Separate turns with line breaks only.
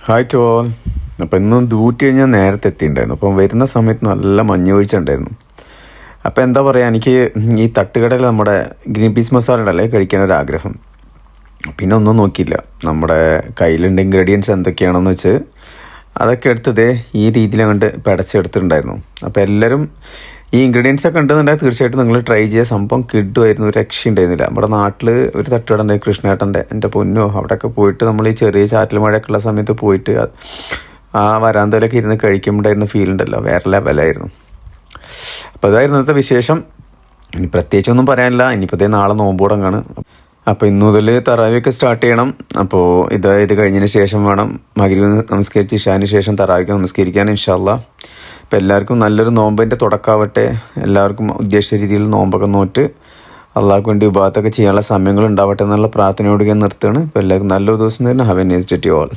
Hi to all. അപ്പോൾ ഇന്നും duty കഴിഞ്ഞാൽ നേരത്തെ എത്തിയിട്ടുണ്ടായിരുന്നു. അപ്പം വരുന്ന സമയത്ത് നല്ല മഞ്ഞ് വീഴ്ച ഉണ്ടായിരുന്നു. അപ്പോൾ എന്താ പറയുക, എനിക്ക് ഈ തട്ടുകടയിൽ നമ്മുടെ ഗ്രീൻ പീസ് മസാല ഉണ്ടല്ലേ കഴിക്കാനൊരാഗ്രഹം. പിന്നെ ഒന്നും നോക്കിയില്ല, നമ്മുടെ കയ്യിലുണ്ട് ഇൻഗ്രീഡിയൻസ് എന്തൊക്കെയാണെന്ന് വെച്ച് അതൊക്കെ എടുത്തത് ഈ രീതിയിൽ അങ്ങോട്ട് പടച്ചെടുത്തിട്ടുണ്ടായിരുന്നു. അപ്പോൾ എല്ലാവരും ഈ ഇൻഗ്രീഡിയൻസ് ഒക്കെ ഉണ്ടെന്നുണ്ടെങ്കിൽ തീർച്ചയായിട്ടും നിങ്ങൾ ട്രൈ ചെയ്യുക. സംഭവം കിഡുമായിരുന്നു, ഒരു രക്ഷ ഉണ്ടായിരുന്നില്ല. നമ്മുടെ നാട്ടിൽ ഒരു തട്ടുകട ഉണ്ട്, കൃഷ്ണേട്ടൻ്റെ. എൻ്റെ പൊന്നോ, അവിടെയൊക്കെ പോയിട്ട് നമ്മൾ ഈ ചെറിയ ചാറ്റൽ മഴയൊക്കെ ഉള്ള സമയത്ത് പോയിട്ട് ആ വരാന്തയിലൊക്കെ ഇരുന്ന് കഴിക്കുമ്പോഴായിരുന്ന ഫീൽ ഉണ്ടല്ലോ, വേറെ ലെവലായിരുന്നു. അപ്പോൾ അതായിരുന്നു ഇന്നത്തെ വിശേഷം. ഇനി പ്രത്യേകിച്ചൊന്നും പറയാനില്ല. ഇനിയിപ്പോൾ നാളെ നോമ്പ് തുടങ്ങാണ്. അപ്പോൾ ഇന്നു മുതൽ തറാവിയൊക്കെ സ്റ്റാർട്ട് ചെയ്യണം. അപ്പോൾ ഇത് കഴിഞ്ഞതിന് ശേഷം വേണം മഗ്‌രിബ് നമസ്കരിച്ച് ഇശാന് ശേഷം തറാവിക്ക് നമസ്കരിക്കാൻ ഇൻഷാ അല്ലാഹ്. അപ്പോൾ എല്ലാവർക്കും നല്ലൊരു നോമ്പിൻ്റെ തുടക്കമാവട്ടെ. എല്ലാവർക്കും ഉദ്ദേശിച്ച രീതിയിൽ നോമ്പൊക്കെ നോറ്റ് അള്ളാഹ്ക്ക് വേണ്ടി ഇബാദത്തൊക്കെ ചെയ്യാനുള്ള സമയങ്ങൾ ഉണ്ടാവട്ടെ എന്നുള്ള പ്രാർത്ഥനയോട് ഞാൻ നിർത്തുകയാണ്. അപ്പോൾ എല്ലാവർക്കും നല്ലൊരു ദിവസം തന്നെ. Have a nice day to all.